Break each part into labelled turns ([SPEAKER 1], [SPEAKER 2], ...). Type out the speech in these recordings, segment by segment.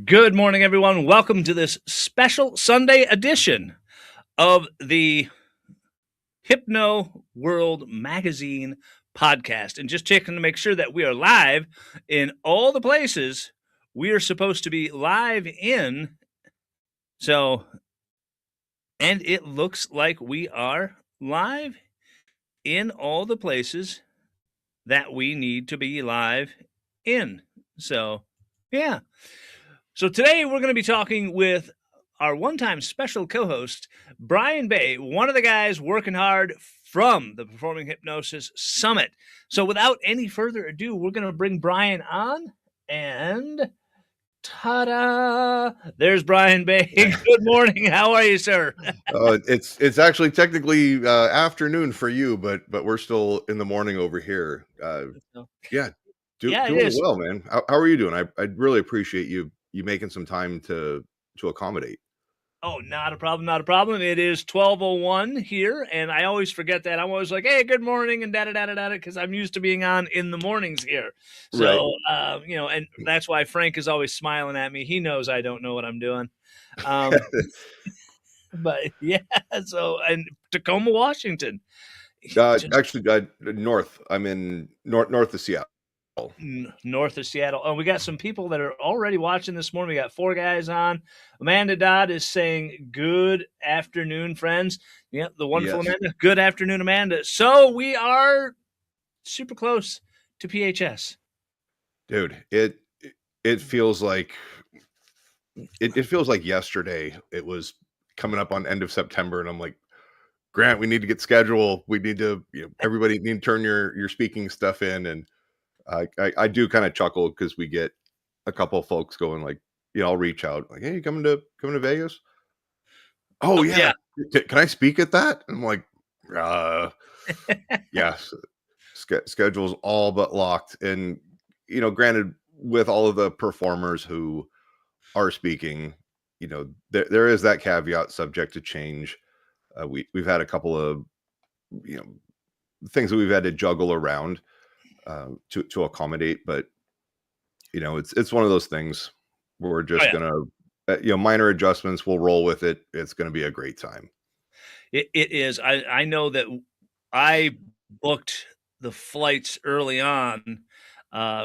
[SPEAKER 1] Good morning, everyone. Welcome to this special Sunday edition of the Hypnoworld Magazine podcast. And just checking to make sure that we are live in all the places we are supposed to be live in. So, and it looks like we are live in all the places that we need to be live in. So, yeah. So today we're going to be talking with our one-time special co-host, Brian Bay, one of the guys working hard from the Performing Hypnosis Summit. So without any further ado, we're going to bring Brian on, and ta-da! There's Brian Bay. Good morning. How are you, sir?
[SPEAKER 2] It's actually technically afternoon for you, but we're still in the morning over here. Yeah,
[SPEAKER 1] Yeah, it
[SPEAKER 2] doing
[SPEAKER 1] is.
[SPEAKER 2] well, man. How are you doing? I really appreciate you making some time to accommodate.
[SPEAKER 1] Oh, not a problem, not a problem. It is 12:01 here, and I always forget that. I'm always like, "Hey, good morning," and da-da-da-da-da, because I'm used to being on in the mornings here.
[SPEAKER 2] Right.
[SPEAKER 1] So, and that's why Frank is always smiling at me. He knows I don't know what I'm doing. Um, but yeah, so and Tacoma, Washington. Just
[SPEAKER 2] Actually, north. I'm in north of Seattle.
[SPEAKER 1] north of Seattle. Oh, we got some people that are already watching this morning. We got 4 guys on. Amanda Dodd is saying, "Good afternoon, friends." Yeah, the wonderful
[SPEAKER 2] Yes,
[SPEAKER 1] Amanda. Good afternoon, Amanda. So we are super close to PHS.
[SPEAKER 2] dude. It feels like it feels like yesterday. It was coming up on end of September, and I'm like, Grant, we need to get scheduled. We need to, everybody need to turn your speaking stuff in. And I do kind of chuckle because we get a couple of folks going like, I'll reach out like, hey, coming to Vegas? Oh
[SPEAKER 1] Oh,
[SPEAKER 2] yeah.
[SPEAKER 1] yeah.
[SPEAKER 2] Can I speak at that? I'm like, uh, yes. Schedule's all but locked. And, granted, with all of the performers who are speaking, there is that caveat subject to change. We've had a couple of, you know, things that we've had to juggle around to accommodate, but it's one of those things where we're
[SPEAKER 1] Oh,
[SPEAKER 2] just
[SPEAKER 1] yeah.
[SPEAKER 2] gonna minor adjustments. We'll roll with it. It's gonna be a great time.
[SPEAKER 1] It is. I know that I booked the flights early on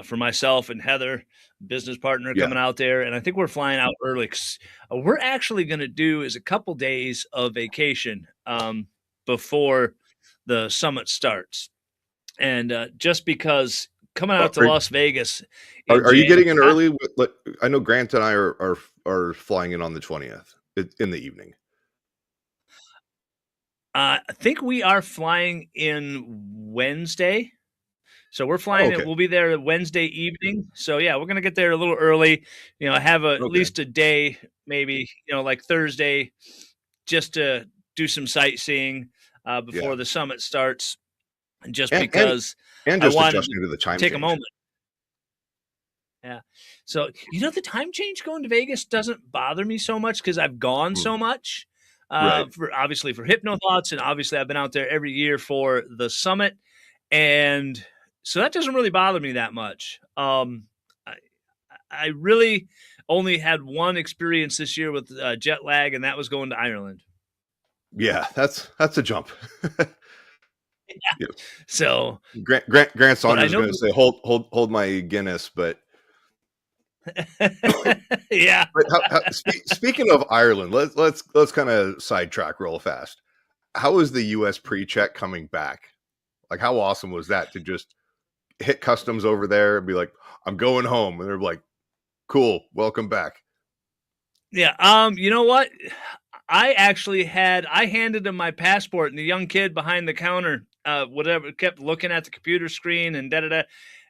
[SPEAKER 1] for myself and Heather, business partner,
[SPEAKER 2] Yeah.
[SPEAKER 1] coming out there, and I think we're flying out early. 'Cause we're actually going to do is a couple days of vacation before the summit starts, and just because coming
[SPEAKER 2] Are,
[SPEAKER 1] out to Las Vegas in
[SPEAKER 2] are you getting in
[SPEAKER 1] January.
[SPEAKER 2] early? I know Grant and I are flying in on the 20th in the evening.
[SPEAKER 1] I think we are flying in Wednesday. So we're
[SPEAKER 2] Oh,
[SPEAKER 1] flying it.
[SPEAKER 2] okay.
[SPEAKER 1] We'll be there Wednesday evening. So yeah, we're gonna get there a little early. Have at
[SPEAKER 2] Okay.
[SPEAKER 1] least a day, maybe like Thursday, just to do some sightseeing
[SPEAKER 2] Yeah.
[SPEAKER 1] before the summit starts. Just
[SPEAKER 2] And and
[SPEAKER 1] because
[SPEAKER 2] and
[SPEAKER 1] I
[SPEAKER 2] just
[SPEAKER 1] wanted
[SPEAKER 2] adjusting to the
[SPEAKER 1] to
[SPEAKER 2] time
[SPEAKER 1] take a
[SPEAKER 2] change.
[SPEAKER 1] moment. Yeah. So the time change going to Vegas doesn't bother me so much because I've gone
[SPEAKER 2] Mm,
[SPEAKER 1] so much.
[SPEAKER 2] right.
[SPEAKER 1] For obviously for Hypno Thoughts, and obviously I've been out there every year for the summit, and so that doesn't really bother me that much. I, I really only had one experience this year with jet lag, and that was going to Ireland.
[SPEAKER 2] Yeah, that's a jump. Yeah.
[SPEAKER 1] So,
[SPEAKER 2] Grant
[SPEAKER 1] but I
[SPEAKER 2] Saunders is
[SPEAKER 1] know,
[SPEAKER 2] going to say, hold my Guinness, but
[SPEAKER 1] yeah.
[SPEAKER 2] speaking of Ireland, let's kind of sidetrack real fast. How is the U.S. pre-check coming back? Like, how awesome was that to just hit customs over there and be like, "I'm going home," and they're like, "Cool, welcome back."
[SPEAKER 1] Yeah. You know what? I handed him my passport, and the young kid behind the counter, whatever, kept looking at the computer screen and da da da.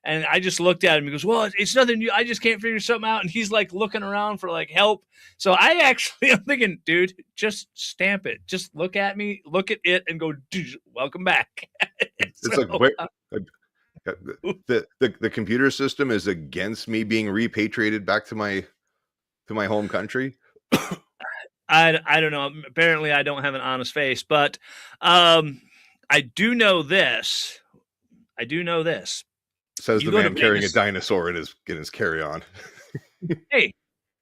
[SPEAKER 1] And I just looked at him. He goes, "Well, it's nothing new. I just can't figure something out." And he's like looking around for like help. So I'm thinking, dude, just stamp it. Just look at me, look at it, and go, "Welcome back."
[SPEAKER 2] It's
[SPEAKER 1] so
[SPEAKER 2] like, wait, the computer system is against me being repatriated back to my home country.
[SPEAKER 1] I don't know. Apparently, I don't have an honest face, but um, I do know this. I do know this.
[SPEAKER 2] Says
[SPEAKER 1] You
[SPEAKER 2] the
[SPEAKER 1] go to
[SPEAKER 2] man carrying a
[SPEAKER 1] Vegas.
[SPEAKER 2] dinosaur in his carry-on.
[SPEAKER 1] Hey,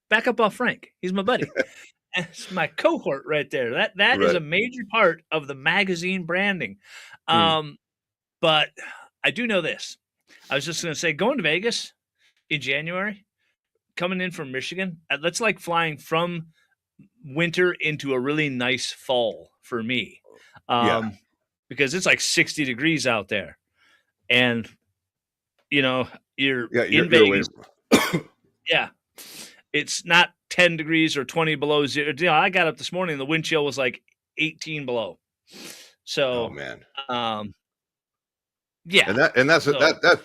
[SPEAKER 1] back up off Frank. He's my buddy. It's my cohort right there. That is
[SPEAKER 2] Right.
[SPEAKER 1] a major part of the magazine branding.
[SPEAKER 2] Mm.
[SPEAKER 1] But I do know this. I was just going to say, going to Vegas in January, coming in from Michigan, that's like flying from winter into a really nice fall for me,
[SPEAKER 2] Yeah.
[SPEAKER 1] because it's like 60 degrees out there, and you're
[SPEAKER 2] Yeah.
[SPEAKER 1] in
[SPEAKER 2] You're away.
[SPEAKER 1] Vegas. Yeah, it's not 10 degrees or 20 below zero. I got up this morning and the wind chill was like 18 below.
[SPEAKER 2] Oh
[SPEAKER 1] So,
[SPEAKER 2] man.
[SPEAKER 1] yeah.
[SPEAKER 2] And that's
[SPEAKER 1] So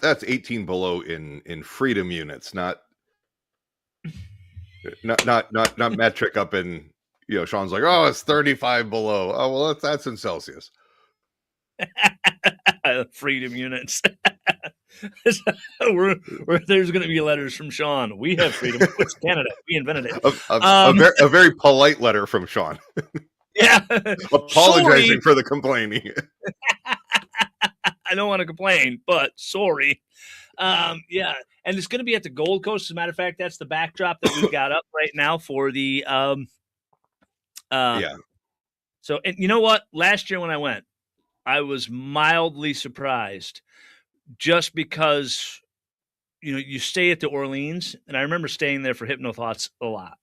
[SPEAKER 2] that's 18 below in freedom units, not metric up in, Sean's like, oh, it's 35 below. Oh, well, that's in Celsius.
[SPEAKER 1] freedom units. There's going to be letters from Sean. We have freedom. It's Canada. We invented it.
[SPEAKER 2] A very polite letter from Sean.
[SPEAKER 1] Yeah.
[SPEAKER 2] Apologizing
[SPEAKER 1] Sorry.
[SPEAKER 2] for the complaining.
[SPEAKER 1] I don't want to complain, but sorry. Yeah. And it's going to be at the Gold Coast. As a matter of fact, that's the backdrop that we've got up right now for the
[SPEAKER 2] Yeah.
[SPEAKER 1] So, and you know what? Last year when I went, I was mildly surprised just because, you stay at the Orleans, and I remember staying there for Hypno Thoughts a lot.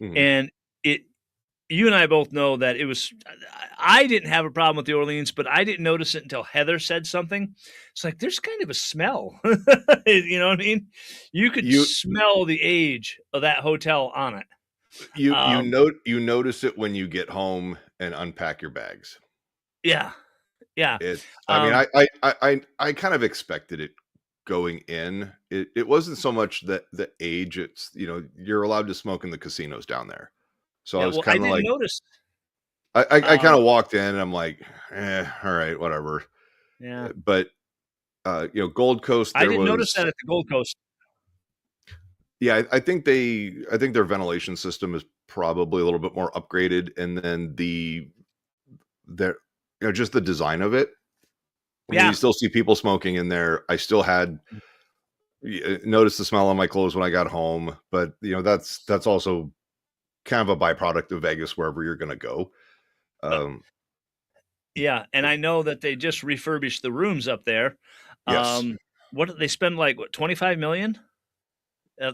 [SPEAKER 2] Mhm.
[SPEAKER 1] And you and I both know that I didn't have a problem with the Orleans, but I didn't notice it until Heather said something. It's like, there's kind of a smell. You know what I mean? You could smell the age of that hotel on it.
[SPEAKER 2] You notice it when you get home and unpack your bags.
[SPEAKER 1] Yeah. Yeah.
[SPEAKER 2] I mean, I kind of expected it going in. It wasn't so much that the age, it's, you're allowed to smoke in the casinos down there. So I was
[SPEAKER 1] I
[SPEAKER 2] kind of
[SPEAKER 1] didn't
[SPEAKER 2] like,
[SPEAKER 1] notice.
[SPEAKER 2] I kind of walked in and I'm like, all right, whatever.
[SPEAKER 1] Yeah.
[SPEAKER 2] But Gold Coast,
[SPEAKER 1] I didn't notice that at the Gold Coast.
[SPEAKER 2] Yeah, I think their ventilation system is probably a little bit more upgraded, and then just the design of it. I mean,
[SPEAKER 1] Yeah.
[SPEAKER 2] you still see people smoking in there. I still had noticed the smell on my clothes when I got home, but that's also kind of a byproduct of Vegas, wherever you're going to go.
[SPEAKER 1] Yeah, and I know that they just refurbished the rooms up there.
[SPEAKER 2] Yes.
[SPEAKER 1] What did they spend, like, 25 million?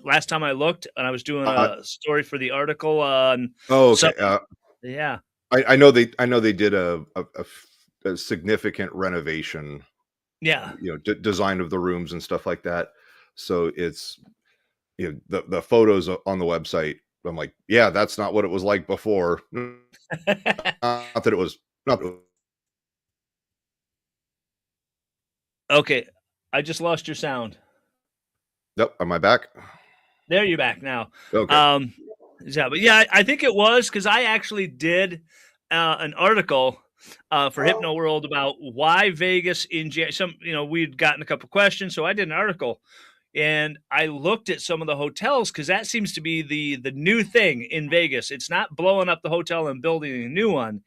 [SPEAKER 1] Last time I looked, and I was doing a story for the article on.
[SPEAKER 2] Oh, okay.
[SPEAKER 1] Yeah.
[SPEAKER 2] I know they did a significant renovation.
[SPEAKER 1] Yeah.
[SPEAKER 2] Design of the rooms and stuff like that. So it's the photos on the website. I'm like, yeah, that's not what it was like before. Not that it was not.
[SPEAKER 1] Okay, I just lost your sound.
[SPEAKER 2] Nope. Am I back?
[SPEAKER 1] There, you're back now.
[SPEAKER 2] Okay.
[SPEAKER 1] Yeah, but yeah, I think it was because I actually did an article for Hypnoworld about why Vegas in we'd gotten a couple questions, so I did an article and I looked at some of the hotels because that seems to be the new thing in Vegas. It's not blowing up the hotel and building a new one.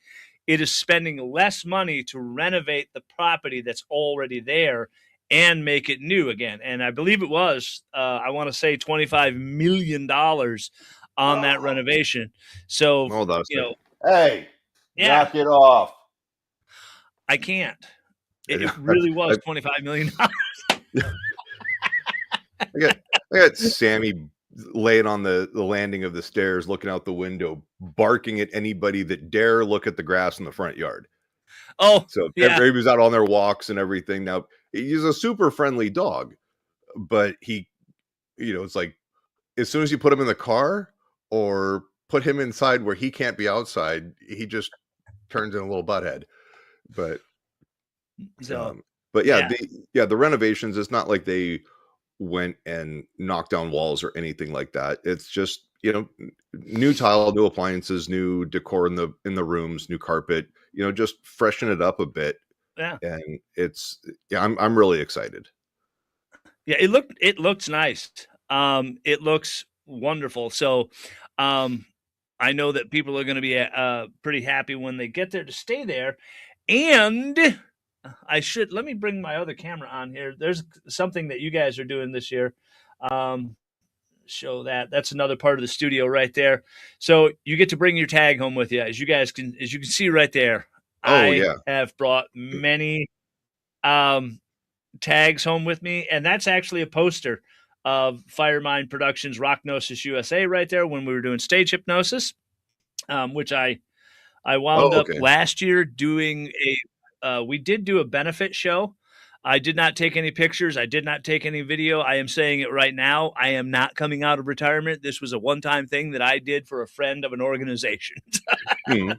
[SPEAKER 1] It is spending less money to renovate the property that's already there and make it new again. And I believe it was, I want to say $25 million on that renovation. So,
[SPEAKER 2] Hold on a second. Hey,
[SPEAKER 1] yeah,
[SPEAKER 2] knock it off.
[SPEAKER 1] I can't. It really was $25 million.
[SPEAKER 2] I got Sammy laying on the landing of the stairs, looking out the window, barking at anybody that dare look at the grass in the front yard.
[SPEAKER 1] Oh,
[SPEAKER 2] so
[SPEAKER 1] yeah.
[SPEAKER 2] Everybody's out on their walks and everything. Now, he's a super friendly dog, but it's like, as soon as you put him in the car or put him inside where he can't be outside, he just turns in a little butthead. But the renovations, it's not like they went and knocked down walls or anything like that. It's just, new tile, new appliances, new decor in the rooms, new carpet, just freshen it up a bit.
[SPEAKER 1] Yeah.
[SPEAKER 2] And I'm really excited.
[SPEAKER 1] Yeah, it looks nice. It looks wonderful. So, I know that people are going to be pretty happy when they get there to stay there. And let me bring my other camera on here. There's something that you guys are doing this year. show that. That's another part of the studio right there. So you get to bring your tag home with you, as you can see right there.
[SPEAKER 2] Oh
[SPEAKER 1] I
[SPEAKER 2] yeah.
[SPEAKER 1] have brought many um, tags home with me, and that's actually a poster of Firemind Productions Rocknosis USA right there when we were doing stage hypnosis, which I wound
[SPEAKER 2] Oh
[SPEAKER 1] up
[SPEAKER 2] okay.
[SPEAKER 1] last year doing we did do a benefit show. I did not take any pictures. I did not take any video. I am saying it right now. I am not coming out of retirement. This was a one-time thing that I did for a friend of an organization.
[SPEAKER 2] Hmm.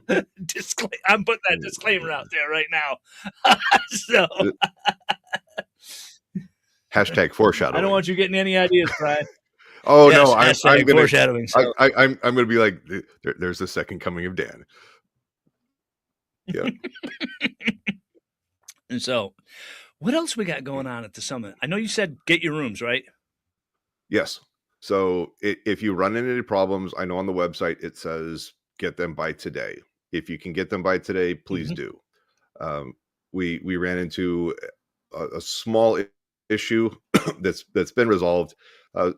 [SPEAKER 1] I'm putting that disclaimer out there right now. So
[SPEAKER 2] Hashtag
[SPEAKER 1] I don't
[SPEAKER 2] foreshadowing.
[SPEAKER 1] want you getting any ideas, Brian.
[SPEAKER 2] Oh no,
[SPEAKER 1] Yes,
[SPEAKER 2] I'm
[SPEAKER 1] hashtag
[SPEAKER 2] gonna
[SPEAKER 1] foreshadowing. So
[SPEAKER 2] I'm gonna be like, there's the second coming of Dan. Yeah.
[SPEAKER 1] and so, what else we got going on at the summit? I know you said get your rooms, right?
[SPEAKER 2] Yes. So if you run into any problems, I know on the website it says get them by today. If you can get them by today, please
[SPEAKER 1] Mhm.
[SPEAKER 2] do. Um, we ran into a small issue that's been resolved. Uh,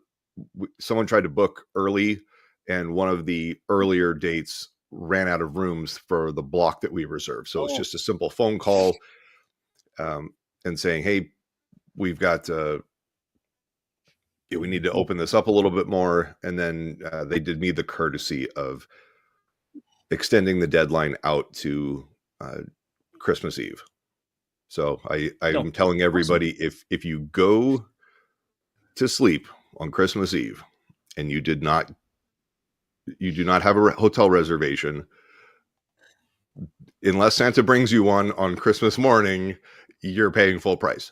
[SPEAKER 2] Someone tried to book early, and one of the earlier dates ran out of rooms for the block that we reserved. So it's
[SPEAKER 1] Oh,
[SPEAKER 2] just a simple phone call um, and saying, "Hey, we've got." We need to open this up a little bit more. And then they did me the courtesy of extending the deadline out to uh, Christmas Eve. So
[SPEAKER 1] no,
[SPEAKER 2] I'm telling
[SPEAKER 1] awesome.
[SPEAKER 2] everybody, if you go to sleep on Christmas Eve and you do not have a hotel reservation, unless Santa brings you one on Christmas morning, you're paying full price.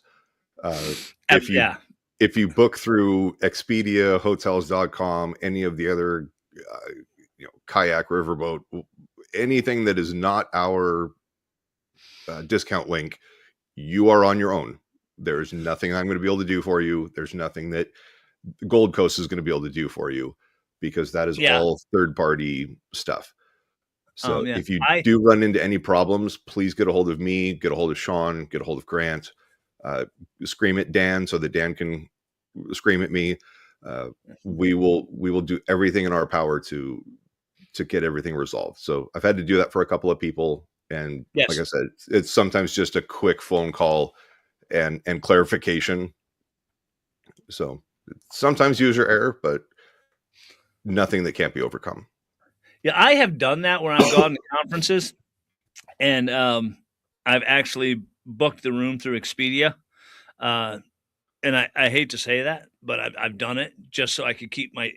[SPEAKER 2] If you
[SPEAKER 1] Yeah.
[SPEAKER 2] if you book through Expedia, Hotels.com, any of the other kayak, riverboat, anything that is not our discount link, you are on your own. There's nothing I'm going to be able to do for you. There's nothing that Gold Coast is going to be able to do for you, because that is
[SPEAKER 1] Yeah.
[SPEAKER 2] all third party stuff. So
[SPEAKER 1] Yeah.
[SPEAKER 2] if you
[SPEAKER 1] I
[SPEAKER 2] do run into any problems, please get a hold of me, get a hold of Sean, get a hold of Grant, uh, scream at Dan so that Dan can scream at me. Uh, we will do everything in our power to get everything resolved. So I've had to do that for a couple of people, and like I
[SPEAKER 1] yes.
[SPEAKER 2] said, it's sometimes just a quick phone call and clarification. So sometimes user error, but nothing that can't be overcome.
[SPEAKER 1] Yeah, I have done that where I've gone to conferences and I've actually booked the room through Expedia. Uh, and I hate to say that, but I've done it just so I could keep my,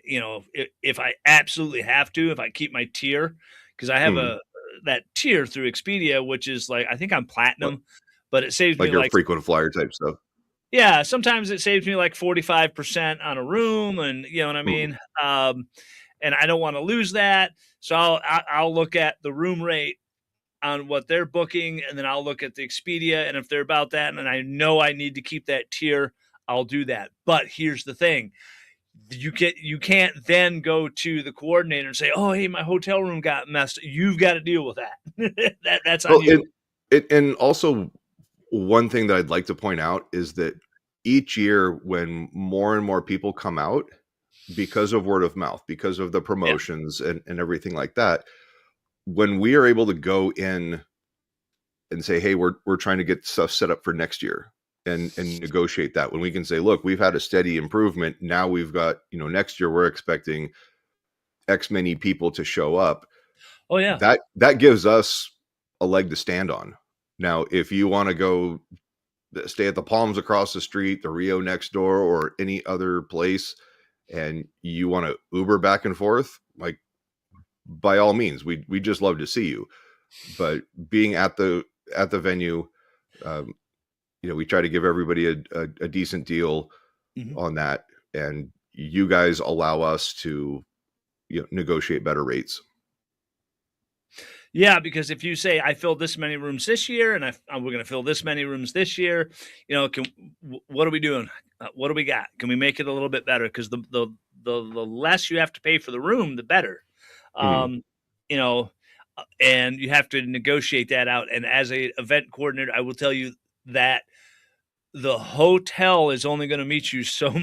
[SPEAKER 1] if I absolutely have to, if I keep my tier, because I have
[SPEAKER 2] Hmm.
[SPEAKER 1] that tier through Expedia, which is like, I think I'm
[SPEAKER 2] Like,
[SPEAKER 1] platinum, but it saves me
[SPEAKER 2] like your
[SPEAKER 1] like,
[SPEAKER 2] frequent flyer type stuff.
[SPEAKER 1] yeah, sometimes it saves me like 45% on a room. And you know what I
[SPEAKER 2] Hmm.
[SPEAKER 1] mean? And I don't want to lose that. So I'll look at the room rate on what they're booking, and then I'll look at the Expedia, and if they're about that, and I know I need to keep that tier, I'll do that. But here's the thing: you can't then go to the coordinator and say, "Oh, hey, my hotel room got messed." You've got to deal with that. That's on
[SPEAKER 2] Well,
[SPEAKER 1] you.
[SPEAKER 2] and also one thing that I'd like to point out is that each year when more and more people come out, because of word of mouth, because of the
[SPEAKER 1] Yeah.
[SPEAKER 2] promotions and everything like that, when we are able to go in and say, hey, we're trying to get stuff set up for next year and negotiate that, when we can say, look, we've had a steady improvement, now we've got, next year we're expecting X many people to show up,
[SPEAKER 1] Oh yeah.
[SPEAKER 2] that gives us a leg to stand on. Now if you want to go stay at the Palms across the street, the Rio next door, or any other place, and you want to Uber back and forth, like, by all means, we just love to see you. But being at the venue, um, we try to give everybody a decent deal
[SPEAKER 1] Mhm.
[SPEAKER 2] on that, and you guys allow us to negotiate better rates.
[SPEAKER 1] Yeah, because if you say I filled this many rooms this year, and we're going to fill this many rooms this year, what are we doing? What do we got? Can we make it a little bit better? Because the less you have to pay for the room, the better.
[SPEAKER 2] Hmm.
[SPEAKER 1] Um, you know, and you have to negotiate that out. And as a event coordinator, I will tell you that the hotel is only going to meet you so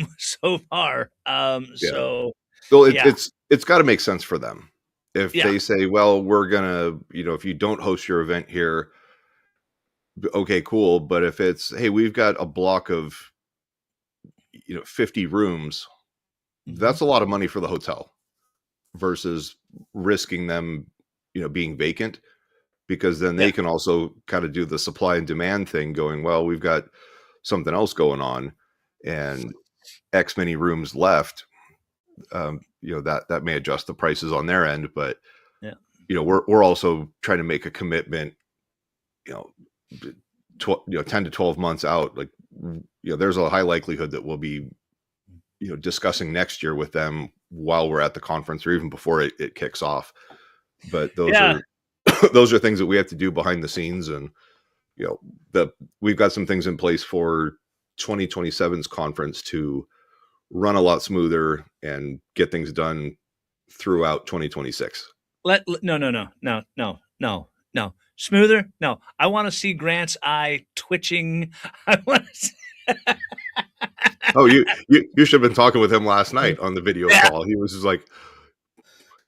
[SPEAKER 1] far.
[SPEAKER 2] Yeah.
[SPEAKER 1] So
[SPEAKER 2] Well,
[SPEAKER 1] yeah,
[SPEAKER 2] it's got to make sense for them. If
[SPEAKER 1] yeah,
[SPEAKER 2] they say, well, we're gonna, if you don't host your event here, okay, cool. But if it's, hey, we've got a block of 50 rooms,
[SPEAKER 1] hmm
[SPEAKER 2] that's a lot of money for the hotel versus risking them, being vacant, because then
[SPEAKER 1] yeah,
[SPEAKER 2] they can also kind of do the supply and demand thing going, well, we've got something else going on and X many rooms left. That may adjust the prices on their end, but
[SPEAKER 1] yeah.
[SPEAKER 2] we're also trying to make a commitment, you know, 10 to 12 months out. Like, there's a high likelihood that we'll be, discussing next year with them while we're at the conference or even before it kicks off. But those
[SPEAKER 1] Yeah,
[SPEAKER 2] are those are things that we have to do behind the scenes. And you know we've got some things in place for 2027's conference to run a lot smoother and get things done throughout 2026.
[SPEAKER 1] No. Smoother? No. I want to see Grant's eye twitching. I want to see.
[SPEAKER 2] Oh, you should have been talking with him last night on the video
[SPEAKER 1] Yeah.
[SPEAKER 2] call. He was just like,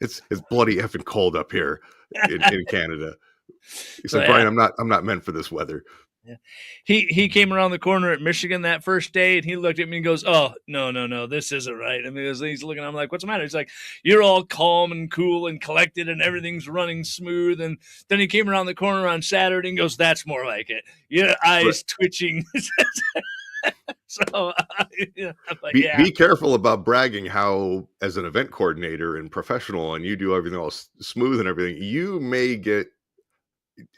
[SPEAKER 2] it's bloody effing cold up here in Canada. He
[SPEAKER 1] So
[SPEAKER 2] said,
[SPEAKER 1] yeah.
[SPEAKER 2] Brian, I'm not meant for this weather.
[SPEAKER 1] Yeah. He came around the corner at Michigan that first day, and he looked at me and goes, "Oh, no, this isn't right." I mean, he's looking. I'm like, "What's the matter?" He's like, "You're all calm and cool and collected, and everything's running smooth." And then he came around the corner on Saturday and goes, "That's more like it. Your
[SPEAKER 2] Right.
[SPEAKER 1] eyes twitching." So yeah, I'm like,
[SPEAKER 2] Be
[SPEAKER 1] "Yeah,
[SPEAKER 2] careful about bragging how, as an event coordinator and professional, and you do everything else smooth and everything, you may get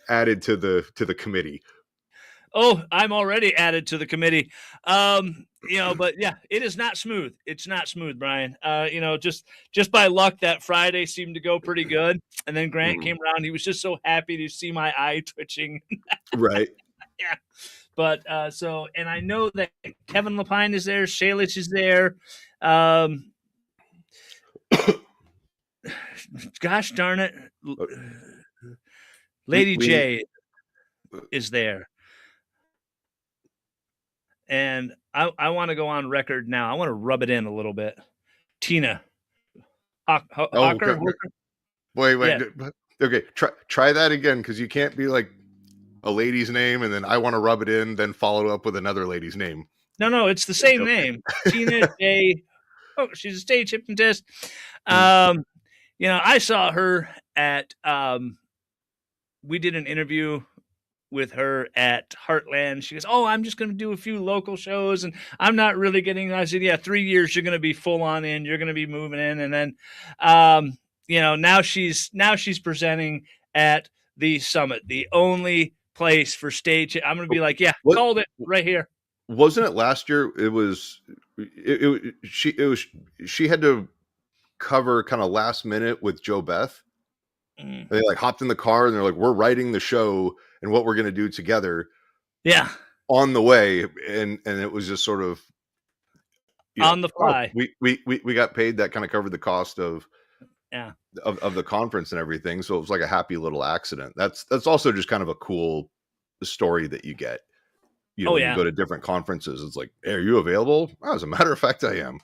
[SPEAKER 2] added to the committee.
[SPEAKER 1] oh, I'm already added to the committee." But yeah, it is not smooth. It's not smooth, Brian. Just by luck, that Friday seemed to go pretty good. And then Grant
[SPEAKER 2] Mhm.
[SPEAKER 1] came around. He was just so happy to see my eye twitching.
[SPEAKER 2] Right.
[SPEAKER 1] Yeah. But and I know that Kevin Lapine is there, Shalish is there. Um, gosh darn it.
[SPEAKER 2] we
[SPEAKER 1] Lady
[SPEAKER 2] we
[SPEAKER 1] J is there. And I want to go on record now. I want to rub it in a little bit. Tina
[SPEAKER 2] oh,
[SPEAKER 1] Hawker.
[SPEAKER 2] wait,
[SPEAKER 1] Yeah.
[SPEAKER 2] okay, try that again, because you can't be like a lady's name and then I want to rub it in, then follow up with another lady's name.
[SPEAKER 1] No, it's the same
[SPEAKER 2] Okay.
[SPEAKER 1] name. Tina J. Oh, she's a stage hypnotist.
[SPEAKER 2] Mhm.
[SPEAKER 1] Um, I saw her at we did an interview with her at Heartland. She goes, "Oh, I'm just going to do a few local shows, and I'm not really getting." I said, "Yeah, 3 years you're going to be full on in. You're going to be moving in, and then, now she's presenting at the Summit, the only place for stage. I'm going to be like, yeah,
[SPEAKER 2] What
[SPEAKER 1] called it right here.
[SPEAKER 2] wasn't it last year? She had to cover kind of last minute with Joe Beth.
[SPEAKER 1] Mm,
[SPEAKER 2] They like hopped in the car and they're like, we're writing the show and what we're going to do together
[SPEAKER 1] yeah,
[SPEAKER 2] on the way. And it was just sort of,
[SPEAKER 1] on the
[SPEAKER 2] oh,
[SPEAKER 1] fly.
[SPEAKER 2] we got paid that kind of covered the cost
[SPEAKER 1] Yeah.
[SPEAKER 2] of the conference and everything. So it was like a happy little accident. That's also just kind of a cool story that you get,
[SPEAKER 1] Oh
[SPEAKER 2] when you
[SPEAKER 1] yeah.
[SPEAKER 2] go to different conferences. It's like, hey, are you available? Oh, as a matter of fact, I am.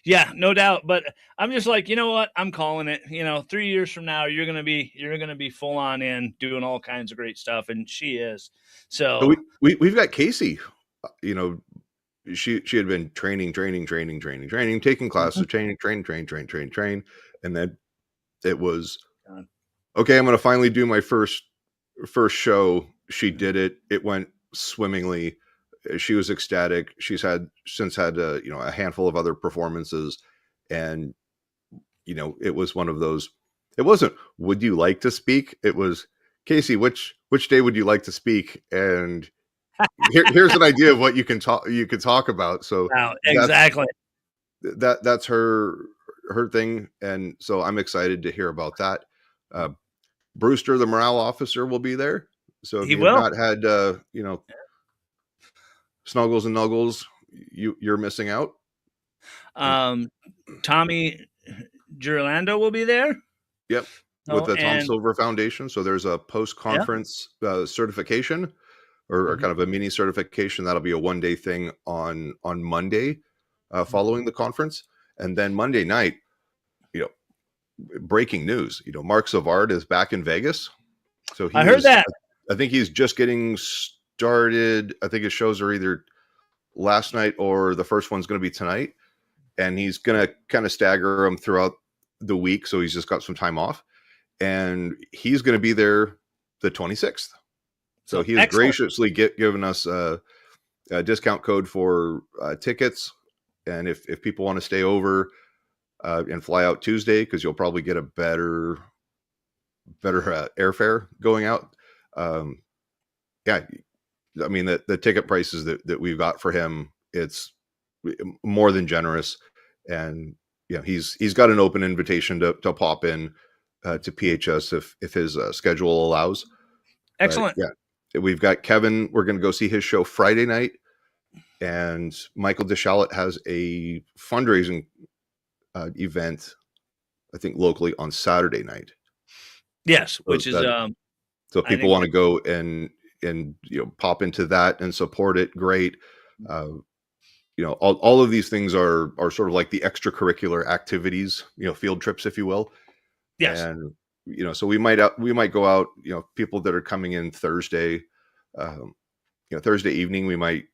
[SPEAKER 1] Yeah, no doubt. But I'm just like, you know what? I'm calling it. 3 years from now, you're gonna be full on in doing all kinds of great stuff, and she is.
[SPEAKER 2] So
[SPEAKER 1] So
[SPEAKER 2] we've got Casey. You know, she had been training, taking
[SPEAKER 1] Mhm.
[SPEAKER 2] classes, train, and then it was okay. I'm going to finally do my first show. She did it. It went swimmingly. She was ecstatic. She's since had a handful of other performances, and it was one of those. It wasn't, would you like to speak? It was, Casey, which day would you like to speak? And here's an idea of what you could talk about. So
[SPEAKER 1] Wow,
[SPEAKER 2] that's
[SPEAKER 1] exactly.
[SPEAKER 2] that's her thing, and so I'm excited to hear about that. Uh, Brewster, the morale officer, will be there. So if
[SPEAKER 1] He
[SPEAKER 2] you have
[SPEAKER 1] will.
[SPEAKER 2] not had snuggles and nuggles, you're missing out. And
[SPEAKER 1] Um, Tommy Girlando will be there.
[SPEAKER 2] yep, with
[SPEAKER 1] Oh,
[SPEAKER 2] the Tom
[SPEAKER 1] and
[SPEAKER 2] Silver Foundation. So there's a post
[SPEAKER 1] yeah,
[SPEAKER 2] conference certification. or kind of a mini certification. That'll be a 1-day thing on Monday, following the conference. And then Monday night, you know, breaking news, Mark Savard is back in Vegas. So
[SPEAKER 1] I heard that.
[SPEAKER 2] I think he's just getting started. I think his shows are either last night or the first one's going to be tonight. And he's going to kind of stagger them throughout the week. So he's just got some time off. And he's going to be there the 26th. So he has graciously given us a discount code for tickets. And if people want to stay over and fly out Tuesday, because you'll probably get a better airfare going out. Yeah, I mean, the ticket prices that we've got for him, it's more than generous. And he's got an open invitation to pop in to PHS if his schedule allows.
[SPEAKER 1] Excellent.
[SPEAKER 2] But, yeah, we've got Kevin. We're going to go see his show Friday night, and Michael DeShalit has a fundraising event, I think locally, on Saturday night.
[SPEAKER 1] Yes, which is
[SPEAKER 2] so if people want to go and pop into that and support it, great. All of these things are sort of like the extracurricular activities, field trips, if you will.
[SPEAKER 1] Yes.
[SPEAKER 2] And so we might go out. People that are coming in Thursday, Thursday evening, we might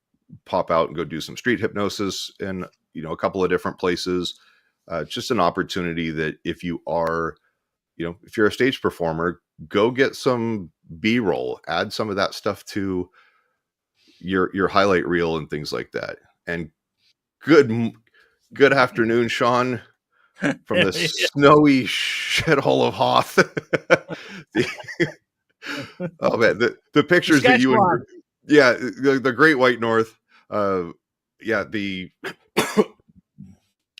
[SPEAKER 2] pop out and go do some street hypnosis in a couple of different places. Just an opportunity that if you are, if you're a stage performer, go get some B-roll, add some of that stuff to your highlight reel and things like that. And good afternoon, Sean, from the snowy shithole of Hoth. Oh man, the pictures that you and the Great White North.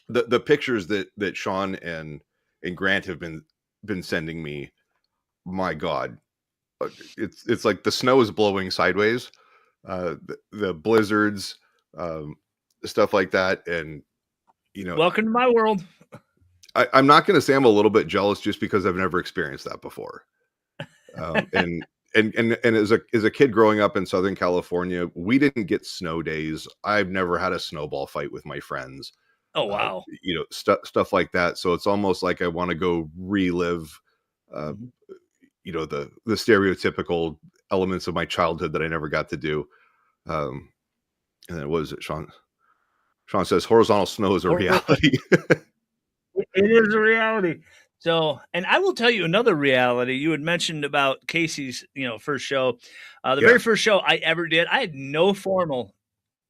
[SPEAKER 2] The pictures that Sean and Grant have been sending me, my God, it's like the snow is blowing sideways, the blizzards, stuff like that. And
[SPEAKER 1] welcome to my world.
[SPEAKER 2] I'm not going to say I'm a little bit jealous just because I've never experienced that before. And as a kid growing up in Southern California, we didn't get snow days. I've never had a snowball fight with my friends.
[SPEAKER 1] Oh, wow.
[SPEAKER 2] Stuff like that. So it's almost like I want to go relive, the stereotypical elements of my childhood that I never got to do. And then what is it, Sean? Sean says horizontal snow is a reality.
[SPEAKER 1] It is a reality. So, and I will tell you another reality. You had mentioned about Casey's, first show. Very first show I ever did, I had no formal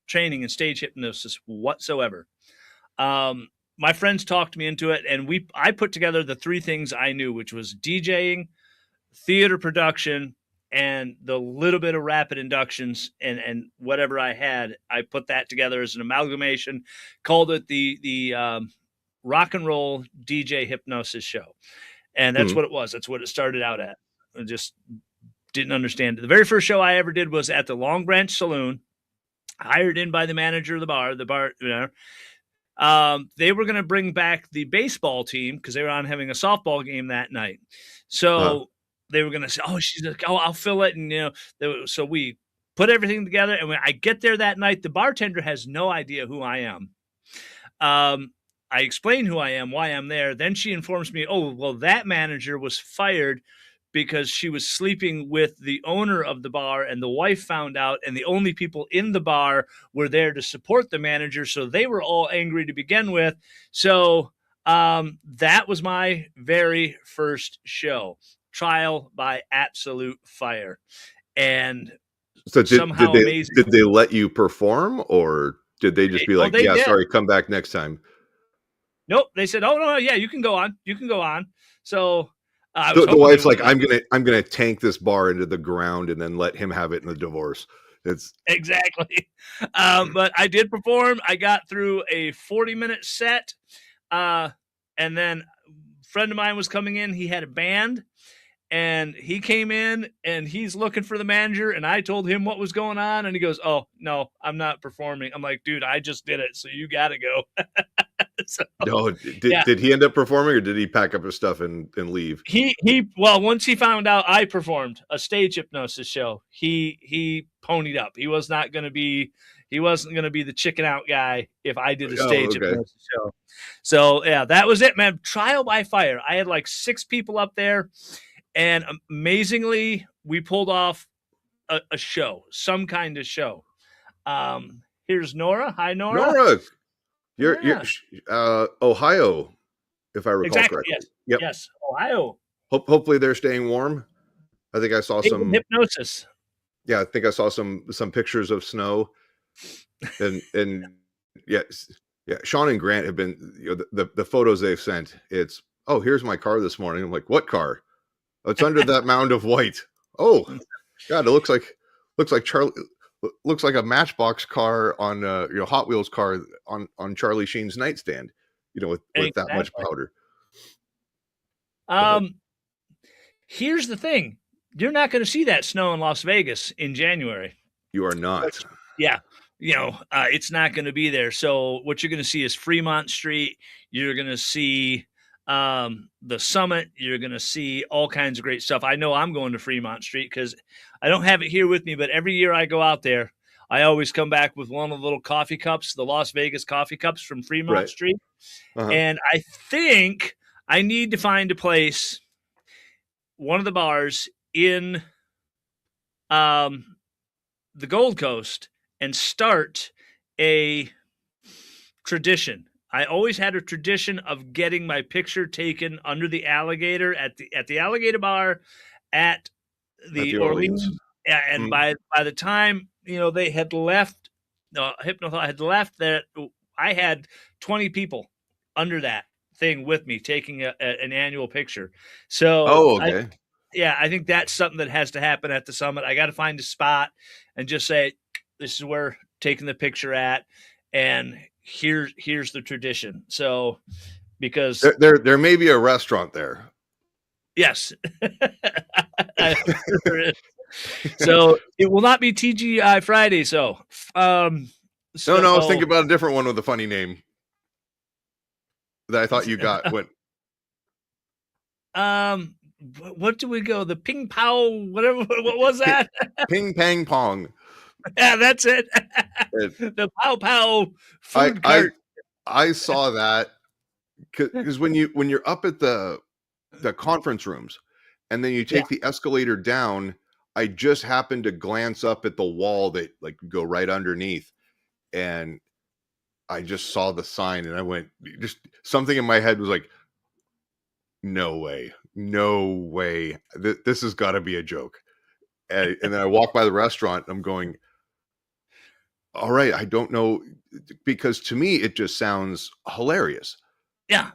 [SPEAKER 1] training in stage hypnosis whatsoever. My friends talked me into it, and I put together the three things I knew, which was DJing, theater production, and the little bit of rapid inductions and whatever I had. I put that together as an amalgamation, called it the rock and roll DJ hypnosis show. And that's what it was. That's what it started out at. I just didn't understand it. The very first show I ever did was at the Long Branch Saloon, hired in by the manager of the bar, they were going to bring back the baseball team because they were on having a softball game that night. So they were going to say, she's like, I'll fill it. And, so we put everything together. And when I get there that night, the bartender has no idea who I am. I explain who I am, why I'm there. Then she informs me, that manager was fired because she was sleeping with the owner of the bar, and the wife found out, and the only people in the bar were there to support the manager. So they were all angry to begin with. So that was my very first show, trial by absolute fire. And
[SPEAKER 2] so did they let you perform, or did they just be like, sorry, come back next time?
[SPEAKER 1] Nope. They said, no, yeah, you can go on. You can go on. So
[SPEAKER 2] the wife's like, I'm gonna tank this bar into the ground and then let him have it in the divorce. It's
[SPEAKER 1] exactly. But I did perform. I got through a 40-minute set. And then a friend of mine was coming in. He had a band, and he came in and he's looking for the manager. And I told him what was going on. And he goes, oh, no, I'm not performing. I'm like, dude, I just did it. So you got to go. So,
[SPEAKER 2] No,
[SPEAKER 1] yeah,
[SPEAKER 2] did he end up performing, or did he pack up his stuff and leave?
[SPEAKER 1] well, once he found out I performed a stage hypnosis show, he ponied up. He wasn't going to be the chicken out guy if I did a
[SPEAKER 2] Oh,
[SPEAKER 1] stage
[SPEAKER 2] okay.
[SPEAKER 1] hypnosis show. So yeah, that was it, man. Trial by fire. I had like 6 people up there, and amazingly, we pulled off a show, some kind of show. Here's Nora. Hi, Nora.
[SPEAKER 2] Nora, you're
[SPEAKER 1] Yeah,
[SPEAKER 2] Ohio, if I recall
[SPEAKER 1] exactly.
[SPEAKER 2] correctly.
[SPEAKER 1] Yes,
[SPEAKER 2] Yep.
[SPEAKER 1] yes. Ohio.
[SPEAKER 2] Hopefully they're staying warm. I think I saw
[SPEAKER 1] David
[SPEAKER 2] some.
[SPEAKER 1] hypnosis.
[SPEAKER 2] Yeah, I think I saw some pictures of snow, and yes, yeah. Sean and Grant have been, the photos they've sent. It's, oh, here's my car this morning. I'm like, what car? Oh, it's under that mound of white. Oh, God, it looks like Charlie. Looks like a Matchbox car on Hot Wheels car on Charlie Sheen's nightstand. With that much
[SPEAKER 1] Exactly.
[SPEAKER 2] powder. But
[SPEAKER 1] Um, Here's the thing. You're not going to see that snow in Las Vegas in January.
[SPEAKER 2] you are not.
[SPEAKER 1] Yeah. It's not going to be there. So what you're going to see is Fremont Street. You're going to see the Summit. You're going to see all kinds of great stuff. I know I'm going to Fremont Street because I don't have it here with me, but every year I go out there, I always come back with one of the little coffee cups, the Las Vegas coffee cups from Fremont
[SPEAKER 2] Right.
[SPEAKER 1] Street.
[SPEAKER 2] Uh-huh.
[SPEAKER 1] And I think I need to find a place, one of the bars in the Gold Coast, and start a tradition. I always had a tradition of getting my picture taken under the alligator at the alligator bar at the Orleans. And by the time they had left, Hypnothought had left, that I had 20 people under that thing with me taking an annual picture. So
[SPEAKER 2] Oh, okay.
[SPEAKER 1] I think that's something that has to happen at the Summit. I got to find a spot and just say, this is where taking the picture at, and here's the tradition. So, because
[SPEAKER 2] there may be a restaurant there.
[SPEAKER 1] yes, so it will not be TGI Friday. So,
[SPEAKER 2] No, I was thinking about a different one with a funny name that I thought you got.
[SPEAKER 1] What do we go? The Ping Pow, whatever. What was that?
[SPEAKER 2] Ping Pang Pong.
[SPEAKER 1] Yeah, that's it. The Pow Pow food cart.
[SPEAKER 2] I saw that because when you're up at the conference rooms and then you take the escalator down, I just happened to glance up at the wall that go right underneath, and I just saw the sign, and I went, just something in my head was like, no way, this has got to be a joke. And then I walk by the restaurant, and I'm going, all right, I don't know, because to me it just sounds hilarious.
[SPEAKER 1] Yeah.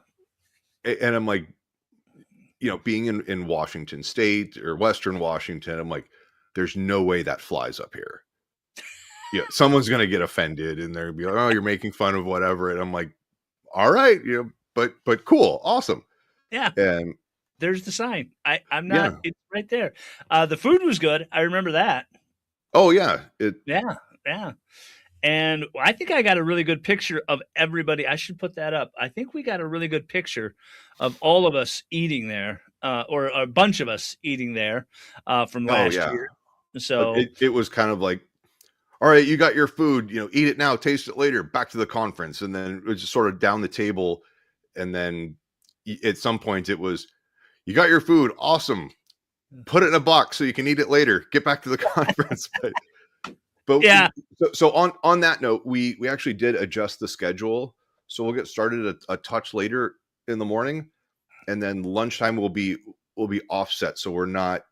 [SPEAKER 2] And I'm like, being in Washington State or Western Washington, I'm like, there's no way that flies up here. Yeah, someone's gonna get offended, and they're gonna be like, oh, you're making fun of whatever. And I'm like, all right, but cool, awesome.
[SPEAKER 1] Yeah.
[SPEAKER 2] And
[SPEAKER 1] there's the sign. I'm not. Yeah. It's right there. The food was good. I remember that.
[SPEAKER 2] Oh yeah.
[SPEAKER 1] Yeah. And I think I got a really good picture of everybody. I should put that up. I think we got a really good picture of all of us eating there, or a bunch of us eating there from last year. So
[SPEAKER 2] it was kind of like, all right, you got your food, eat it now, taste it later, back to the conference. And then it was just sort of down the table. And then at some point it was, you got your food, awesome, put it in a box so you can eat it later, get back to the conference. But
[SPEAKER 1] yeah.
[SPEAKER 2] So on that note, we actually did adjust the schedule. So we'll get started a touch later in the morning, and then lunchtime will be offset. So we're not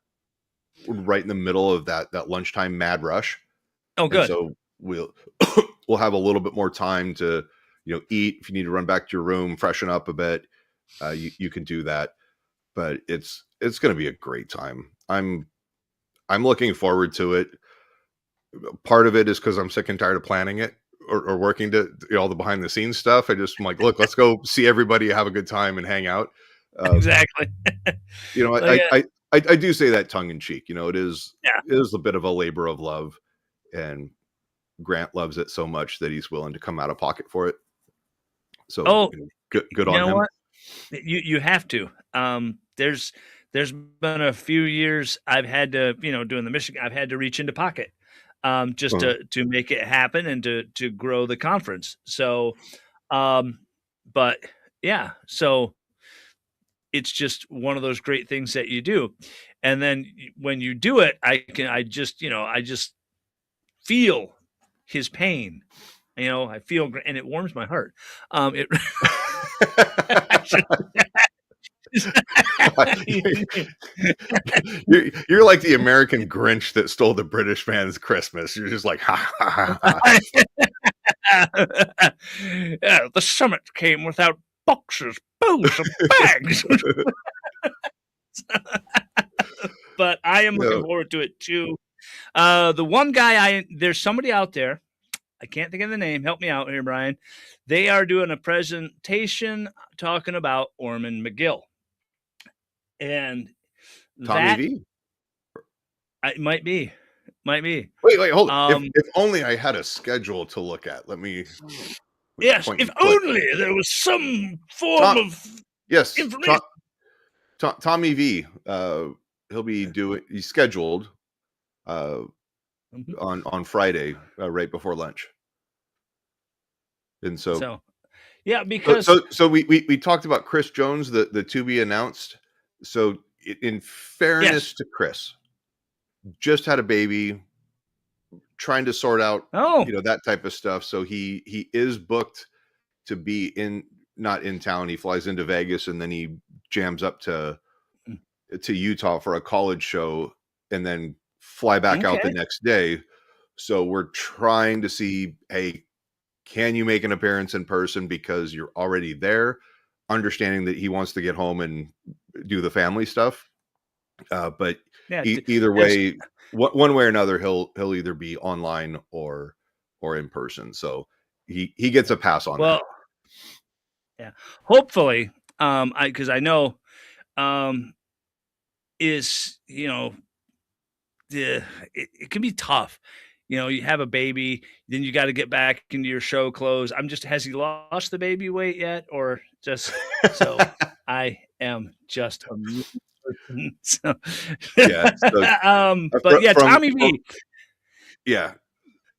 [SPEAKER 2] right in the middle of that lunchtime mad rush.
[SPEAKER 1] Oh, good.
[SPEAKER 2] And so we'll have a little bit more time to, eat. If you need to run back to your room, freshen up a bit, you can do that. But it's going to be a great time. I'm looking forward to it. Part of it is because I'm sick and tired of planning it or working to all the behind the scenes stuff. I'm like, look, let's go see everybody, have a good time, and hang out.
[SPEAKER 1] Exactly.
[SPEAKER 2] I do say that tongue in cheek. It is a bit of a labor of love, and Grant loves it so much that he's willing to come out of pocket for it. So
[SPEAKER 1] Oh,
[SPEAKER 2] good
[SPEAKER 1] you
[SPEAKER 2] on
[SPEAKER 1] know
[SPEAKER 2] him.
[SPEAKER 1] what? You have to. There's been a few years I've had to, doing the Michigan, I've had to reach into pocket, just
[SPEAKER 2] Uh-huh.
[SPEAKER 1] to make it happen and to grow the conference. So, um, but yeah, so it's just one of those great things that you do, and then when you do it, I just feel his pain. I feel, and it warms my heart. It. I should-
[SPEAKER 2] You're like the American Grinch that stole the British man's Christmas. You're just like, ha ha ha ha.
[SPEAKER 1] Yeah, the summit came without boxes, booze, and bags. But I am looking
[SPEAKER 2] No.
[SPEAKER 1] forward to it too. The one guy there's somebody out there. I can't think of the name. Help me out here, Brian. They are doing a presentation talking about Orman McGill, and
[SPEAKER 2] Tommy
[SPEAKER 1] that
[SPEAKER 2] V.
[SPEAKER 1] it might be.
[SPEAKER 2] Wait, hold it.
[SPEAKER 1] Um,
[SPEAKER 2] If only I had a schedule to look at. Let me
[SPEAKER 1] yes,
[SPEAKER 2] point
[SPEAKER 1] if
[SPEAKER 2] and click.
[SPEAKER 1] only there was some form
[SPEAKER 2] Tom,
[SPEAKER 1] of
[SPEAKER 2] yes,
[SPEAKER 1] information.
[SPEAKER 2] Tommy V. He's scheduled
[SPEAKER 1] Mhm.
[SPEAKER 2] on Friday, right before lunch. And
[SPEAKER 1] So, yeah, because
[SPEAKER 2] so we talked about Chris Jones, the to be announced. So in fairness
[SPEAKER 1] yes.
[SPEAKER 2] to Chris, just had a baby, trying to sort out,
[SPEAKER 1] Oh,
[SPEAKER 2] that type of stuff. So he is booked to be not in town. He flies into Vegas and then he jams up to Utah for a college show and then fly back out the
[SPEAKER 1] okay.
[SPEAKER 2] next day. So we're trying to see, hey, can you make an appearance in person because you're already there, understanding that he wants to get home and do the family stuff. But
[SPEAKER 1] Yeah,
[SPEAKER 2] either
[SPEAKER 1] there's
[SPEAKER 2] way, one way or another, he'll either be online or in person. So he gets a pass on
[SPEAKER 1] well,
[SPEAKER 2] that.
[SPEAKER 1] yeah. Hopefully, I know, um, is it can be tough. You have a baby, then you got to get back into your show clothes. Has he lost the baby weight yet, or just so? I am just a mean person. So,
[SPEAKER 2] Yeah. So
[SPEAKER 1] but yeah,
[SPEAKER 2] from
[SPEAKER 1] Tommy V.
[SPEAKER 2] yeah.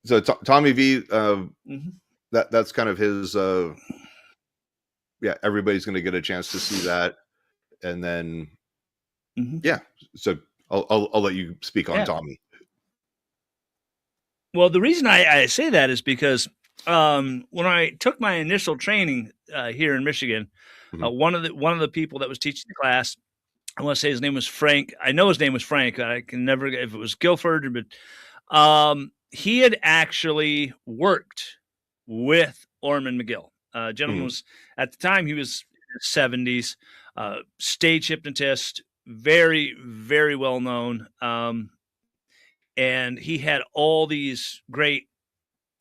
[SPEAKER 2] So Tommy V.
[SPEAKER 1] Mhm,
[SPEAKER 2] That's kind of his. Yeah, everybody's going to get a chance to see that, and then
[SPEAKER 1] mhm.
[SPEAKER 2] yeah. So I'll let you speak on
[SPEAKER 1] Yeah.
[SPEAKER 2] Tommy.
[SPEAKER 1] Well, the reason I say that is because when I took my initial training here in Michigan,
[SPEAKER 2] Mhm.
[SPEAKER 1] one of the people that was teaching the class, I want to say his name was Frank. I know his name was Frank. I can never if it was Guilford, but he had actually worked with Orman McGill. Gentleman
[SPEAKER 2] Mhm.
[SPEAKER 1] was at the time he was in his 70s, stage hypnotist, very very well known, and he had all these great